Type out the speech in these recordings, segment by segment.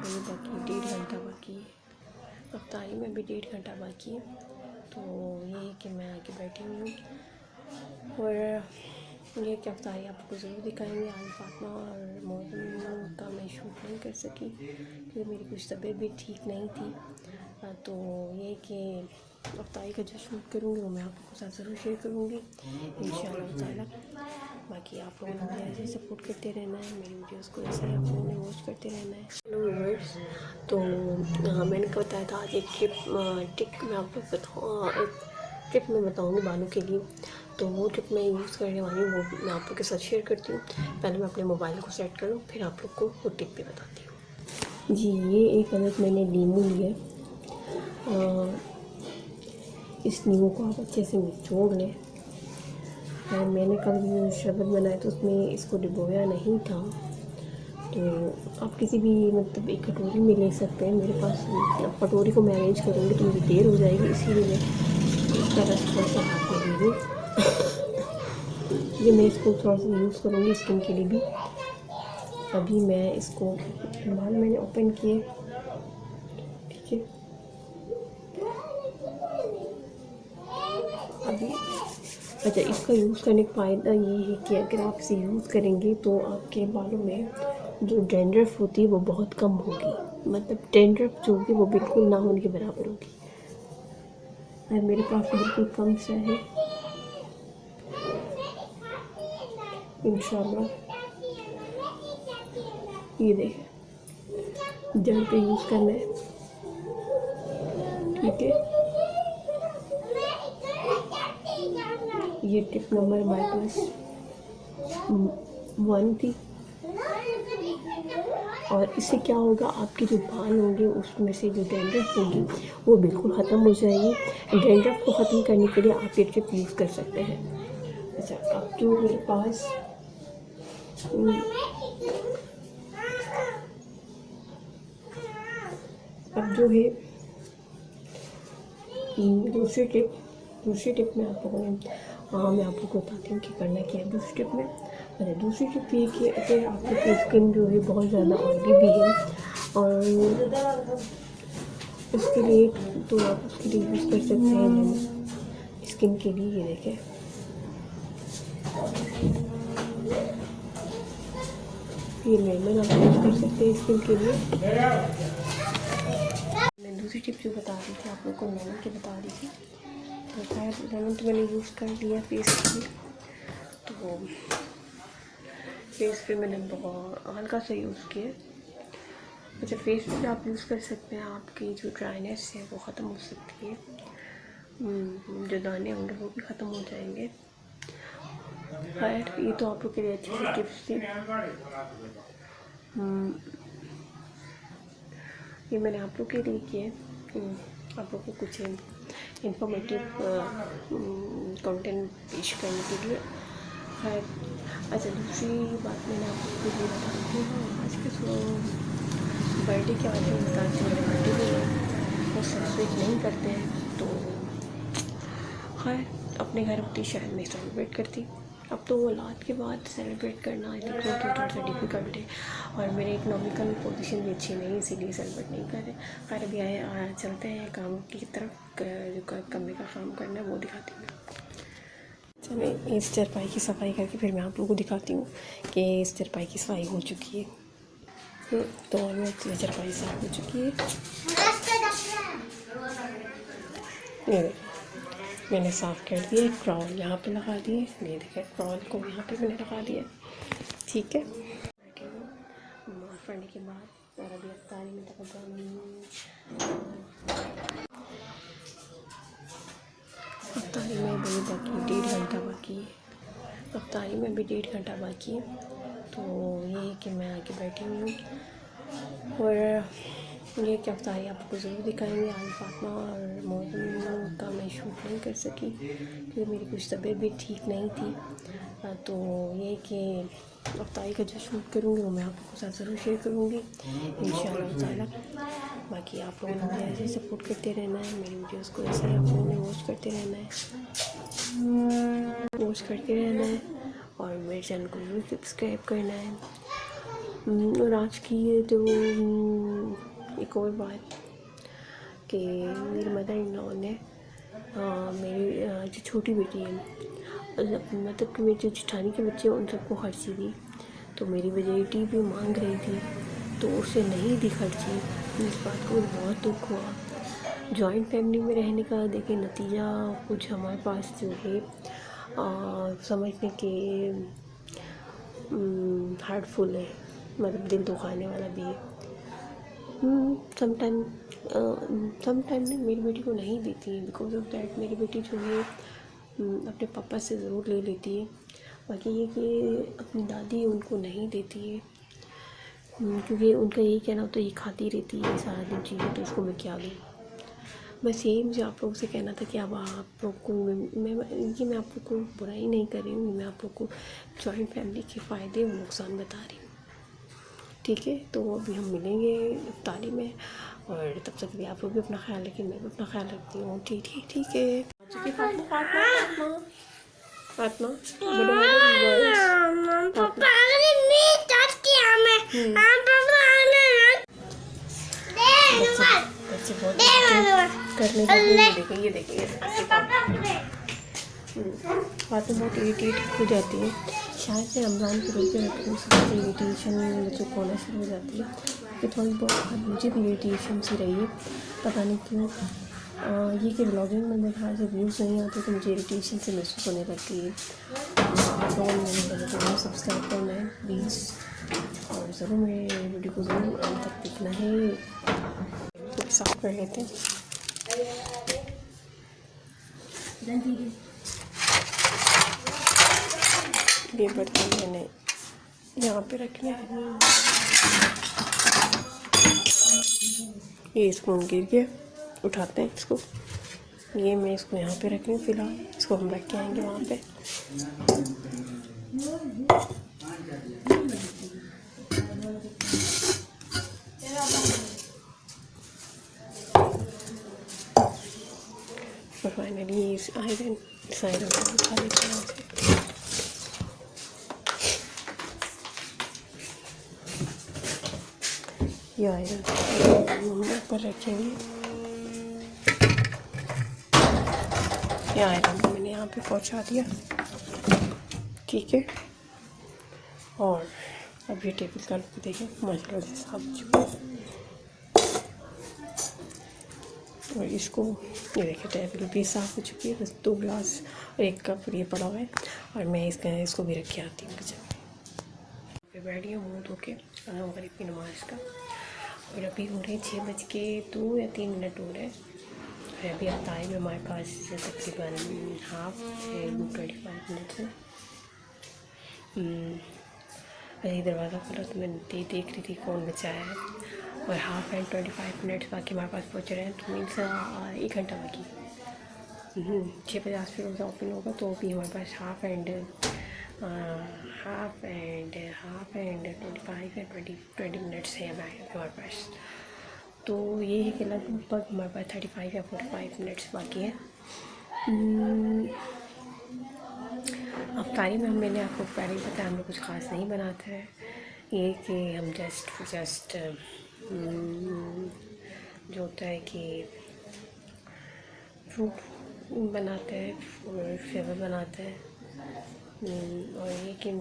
अभी बाकी 1.5 घंटा बाकी है, अफ्तारी में भी 1.5 घंटा बाकी है। तो ये कि मैं आके बैठी हुई हूँ और ये कि अफ्तारी आपको ज़रूर दिखाएंगे। आज फातिमा और मौसम का मैं शूट नहीं कर सकी क्योंकि मेरी कुछ तबीयत भी ठीक नहीं थी। तो ये कि अफ्तारी का जो शूट करूँगी वो मैं आपको साथ ज़रूर शेयर करूँगी इंशाअल्लाह ताला। बाकी आप लोगों ने मुझे ऐसे सपोर्ट करते रहना है, मेरी वीडियोस को ऐसे ही आप लोगों ने वॉच करते रहना है। हेलो व्यूअर्स, तो मैंने बताया था आज एक टिप मैं आपको बताऊँ, एक टिप मैं बताऊँगी बालों के लिए। तो वो टिप मैं यूज़ करने वाली हूँ, वो मैं आप लोग के साथ शेयर करती हूँ। पहले मैं अपने मोबाइल को सेट करूँ, फिर आप लोग को वो टिप भी बताती हूँ। जी, ये एक अदद मैंने नींबू लिया, इस नींबू को आप अच्छे से निचोड़ लें। मैंने कल जो शरबत बनाया तो उसमें इसको डिबोया नहीं था, तो आप किसी भी मतलब एक कटोरी में ले सकते हैं। मेरे पास कटोरी को मैं अरेंज करूँगी तो मुझे देर हो जाएगी, इसीलिए मैं इसका रस थोड़ा सा हाथ में ले लूँ। ये मैं इसको थोड़ा सा यूज़ करूँगी स्किन के लिए भी। अभी मैं इसको बाल मैंने ओपन किए, ठीक है। अभी अच्छा, इसका यूज़ करने का फ़ायदा ये है कि अगर आप इसे यूज़ करेंगे तो आपके बालों में जो डैंड्रफ होती है वो बहुत कम होगी, मतलब डैंड्रफ जो होगी वो बिल्कुल ना होने के बराबर होगी। और मेरे पास तो बिल्कुल कम सा है, इंशाल्लाह। ये देख, जड़ पे यूज़ करना है, ठीक है। ये टिप नंबर हमारे पास 1 थी। और इससे क्या होगा, आपके जो बाल होंगे उसमें से जो डैंड्रफ होगी वो बिल्कुल ख़त्म हो जाएगी। डैंड्रफ को ख़त्म करने के लिए आप ये टिप यूज़ कर सकते हैं। अच्छा, अब जो मेरे पास अब जो है दूसरी टिप में आप लोगों ने मैं आप लोग को बताती हूँ कि करना क्या है दूसरी टिप में। अच्छा, दूसरी टिप ये कि अगर आपकी स्किन जो है बहुत ज़्यादा ऑयली भी है और उसके लिए, तो आप उसके लिए यूज़ कर सकते हैं स्किन के लिए। ये देखें, ये लेमन आप यूज़ कर सकते हैं स्किन के लिए। मैं दूसरी टिप जो बता रही थी आप लोग को, लेमन की बता रही थी। तो खैर लेमन तो मैंने यूज़ कर लिया फेस पे, तो फेस पे मैंने बहुत हल्का सा यूज़ किया। अच्छा, फेस पे आप यूज़ कर सकते हैं, आपकी जो ड्राइनेस है वो ख़त्म हो सकती है, जो दाने होंगे वो भी ख़त्म हो जाएंगे। खैर ये तो आप लोग के लिए अच्छी सी टिप्स थी। ये मैंने आप लोग के लिए किए, आप लोग को कुछ इंफॉर्मेटिव कंटेंट पेश करने के लिए। खैर अच्छा, दूसरी बात मैंने आप लोग को ये बताती हूँ, आज के बर्थडे के बारे में बताती हूँ। मेरे बर्थडे में वो सेलिब्रेट नहीं करते हैं, तो खैर अपने घर उतनी शायद नहीं सेलिब्रेट करती। अब तो औलाद के बाद सेलिब्रेट करना आई थिंक थोड़ा सा डिफ़िकल्ट है, और मेरी इकोनॉमिकल पोजीशन भी अच्छी नहीं है, इसीलिए सेलिब्रेट नहीं कर रहे। खैर अभी चलते हैं काम की तरफ, जो कमरे का काम करना है वो दिखाती हूँ। चलिए, इस चारपाई की सफाई करके फिर मैं आप लोगों को दिखाती हूँ कि इस चारपाई की सफाई हो चुकी है। तो ये चारपाई साफ हो चुकी है। ये मैंने साफ़ कर दिया, क्रॉल यहाँ पे लगा दिए। ये देखिए, क्रॉल को यहाँ पे मैंने लगा दिया, ठीक है। माफ़ करने के बाद और अभी अफ्तारी में अफ्तारी में भी बाकी 1.5 घंटा बाकी है, अफ्तारी में भी 1.5 घंटा बाकी है। तो ये कि मैं आके बैठी हुई हूँ और ये कि अफ्तारी आपको ज़रूर दिखाएंगे। आज फातिमा और मौसम का मैं शूट नहीं कर सकी क्योंकि मेरी कुछ तबीयत भी ठीक नहीं थी। तो ये कि अफ्तारी का जो शूट करूँगी वो मैं आपको साथ ज़रूर शेयर करूँगी इंशाअल्लाह ताला। बाकी आप लोगों ने मुझे ऐसे सपोर्ट करते रहना है, मेरी वीडियोस को ऐसे ही आप लोगों ने वॉच करते रहना है और मेरे चैनल को ज़रूर सब्सक्राइब करना है। और आज की ये तो एक और बात कि मेरी मदर इन लॉ ने मेरी जो छोटी बेटी है, मतलब कि मेरी जो जेठानी के बच्चे हैं उन सबको खर्ची दी। तो मेरी बेटी भी मांग रही थी तो उसे नहीं दी खर्ची। इस बात को बहुत दुख हुआ। जॉइंट फैमिली में रहने का देखिए नतीजा कुछ हमारे पास जो है समझने के हार्टफुल है, मतलब दिल दुखाने वाला भी है। समटाइम ने मेरी बेटी को नहीं देती है। बिकॉज ऑफ दैट मेरी बेटी जो है अपने पापा से ज़रूर ले लेती है। बाकी ये कि अपनी दादी उनको नहीं देती है, क्योंकि उनका यही कहना होता है ये खाती रहती है सारा दिन चीज़ें, तो उसको मैं क्या दूँ। बस यही मुझे आप लोगों से कहना था कि अब आप लोग को मैं आप लोग को बुराई नहीं कर रही हूँ, मैं आप लोग को जॉइंट फैमिली के फ़ायदे और नुकसान बता रही हूँ। ठीक है, तो अभी हम मिलेंगे इफ्तारी में, और तब तक भी आप लोग भी अपना ख्याल रखें, मैं भी अपना ख्याल रखती हूँ। ठीक है। फातिमा बच्चे बहुत करने लगे। ये देखिए फातिमा बहुत इरिटेट हो जाती है। शायद से रमज़ान के रोज़े रखती हूँ, सबसे इरिटेशन बच्चों को होना शुरू हो जाती है। कि थोड़ी बहुत मुझे भी इरिटेशन सी रही है, पता नहीं क्यों। ये कि ब्लॉगिंग में मेरे ख्याल से व्यूज़ नहीं आते तो मुझे इरिटेशन से महसूस होने लगती है। आप लोगों ने मेरे चैनल सब्सक्राइब करना है प्लीज़, और ज़रूर मेरे वीडियो को ज़रूर अंत तक देखना है। कुछ साफ कर लेते हैं। ये बर्तन मैंने यहाँ पे रखने हैं। ये स्पून गिर गया, उठाते हैं इसको। ये मैं इसको यहाँ पे रख रही हूँ फ़िलहाल, इसको हम रख के आएंगे वहाँ पे। और फाइनली इस आयरन को उठा लेते हैं। ये आयरन ऊपर रखेंगे। ये आयरन मैंने यहाँ पे पहुँचा दिया। ठीक है, और अब ये टेबल का लुक देखें, माशाल्लाह से साफ हो चुका है। और इसको ये देखिए टेबल भी साफ़ हो चुकी है, बस 2 ग्लास और 1 कप ये पड़ा हुआ है। और मैं इसको भी रख के आती हूँ किचन में। बैठी हूँ मुँह धो के मगरिब की नमाज का, और अभी हो रहे 6:02 या 3 मिनट हो रहे हैं। और अभी अफ्तारी में हमारे पास तकरीबन 25 मिनट है। अभी दरवाज़ा खुला तो मैं देख रही थी कौन बचाया है, और 25 मिनट्स बाकी हमारे पास पहुँच रहे हैं। तो मीन्स 1 घंटा बाकी। 6:50 पे रोज़ा ओपन होगा, तो अभी हमारे पास हाफ एंड 25 या 20 मिनट्स है हमारे पास। तो ये है कि लगभग हमारे पास 35 या 45 मिनट्स बाकी है। अफ्तारी में मैंने आपको पहले ही बताया, हम लोग कुछ ख़ास नहीं बनाते हैं। ये कि हम जस्ट जो होता है कि फ्रूट बनाते हैं और फेवर बनाते हैं, और ये कि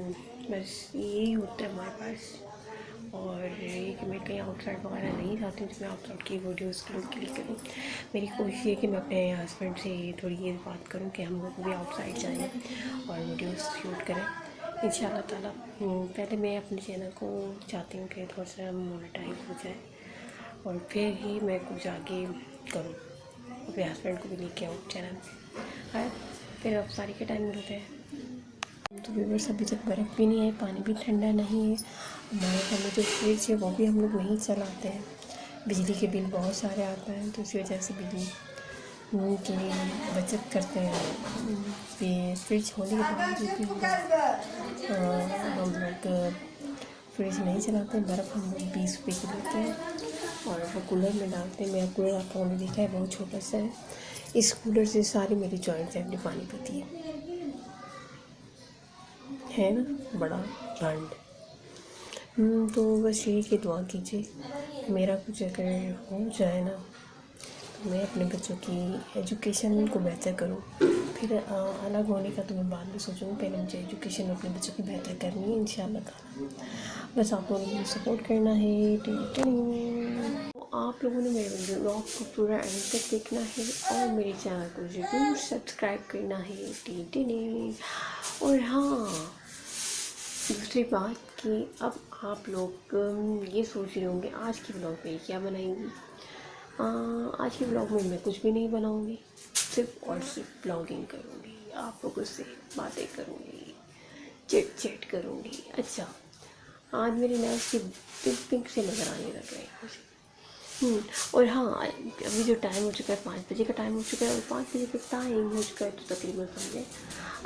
बस यही होता है हमारे पास। और ये कि मैं कहीं आउटसाइड वगैरह नहीं जाती हूँ, जिसमें आउटसाइड की वीडियोज़ क्लिक करूँ। मेरी कोशिश है कि मैं अपने हस्बैंड से थोड़ी ये बात करूँ कि हम लोग भी आउटसाइड जाएँ और वीडियोज़ शूट करें इंशाल्लाह ताला। पहले मैं अपने चैनल को चाहती हूँ कि थोड़ा सा मोनेटाइज हो जाए, और फिर ही मैं कुछ आगे करूँ, अपने हस्बैंड को भी लेके आऊँ चैनल पे। है फिर अब सारी के टाइम मिलते हैं। तो व्यूअर्स अभी तक बर्फ़ भी नहीं है, पानी भी ठंडा नहीं है। हमारे घर में जो फ्रिज है वो भी हम लोग वहीं चलाते हैं। बिजली के बिल बहुत सारे आते हैं, तो इसी वजह से बिजली की बचत करते हैं। फ्रिज होने के बावजूद भी हम लोग फ्रिज नहीं चलाते। बर्फ़ हम लोग 20 रुपये की लेते हैं और वो कूलर में डालते हैं। मेरा कूलर आप लोगों ने देखा है, बहुत छोटा सा है। इस कूलर से सारी मेरी जॉइंट फैमिली पानी पीती है ना, बड़ा ब्रांड। तो बस यही कि दुआ कीजिए मेरा कुछ अगर हो जाए ना, तो मैं अपने बच्चों की एजुकेशन को बेहतर करूँ। फिर अलग होने का तो मैं बाद में सोचूँगी, पहले मुझे एजुकेशन अपने बच्चों की बेहतर करनी है इंशाल्लाह ताला। बस आप लोगों ने मुझे सपोर्ट करना है। तो आप लोगों ने मेरे ब्लॉग को पूरा एंड तक देखना है और मेरे चैनल को ज़रूर सब्सक्राइब करना है। और हाँ, दूसरी बात कि अब आप लोग ये सोच रहे होंगे आज की ब्लॉग में क्या बनाएंगी। आज के ब्लॉग में मैं कुछ भी नहीं बनाऊंगी, सिर्फ और सिर्फ ब्लॉगिंग करूंगी, आप लोगों से बातें करूंगी, चिट चैट करूंगी। अच्छा, आज मेरे नेल्स की पिंक पिंक से नज़र आने लग रहे हैं मुझे। और हाँ, अभी जो टाइम हो चुका है 5 बजे का टाइम हो चुका है, और 5 बजे का टाइम हो चुका है तो तकरीबन समझे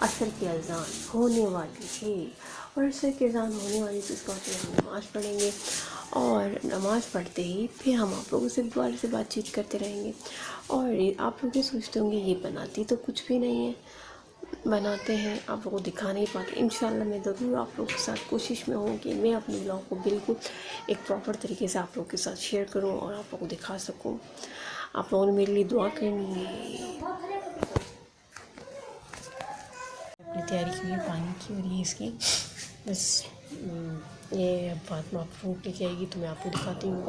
असर की अज़ान होने वाली है। और असर की अज़ान होने वाली तो इसका मतलब हम नमाज़ पढ़ेंगे, और नमाज़ पढ़ते ही फिर हम आप लोगों से दोबारा से बातचीत करते रहेंगे। और आप लोग ये सोचते होंगे ये बनाती तो कुछ भी नहीं है, बनाते हैं आप लोगों को दिखा नहीं पाते। इंशाल्लाह मैं ज़रूर आप लोगों के साथ कोशिश में हूँ कि मैं अपने ब्लॉग को बिल्कुल एक प्रॉपर तरीके से आप लोगों के साथ शेयर करूँ और आप लोगों को दिखा सकूँ। आप लोगों ने मेरे लिए दुआ करनी है। अपनी तैयारी की है पानी की, और ये इसकी बस ये अब फातिमा फ्रूट लेके आएगी तो मैं आपको दिखाती हूँ।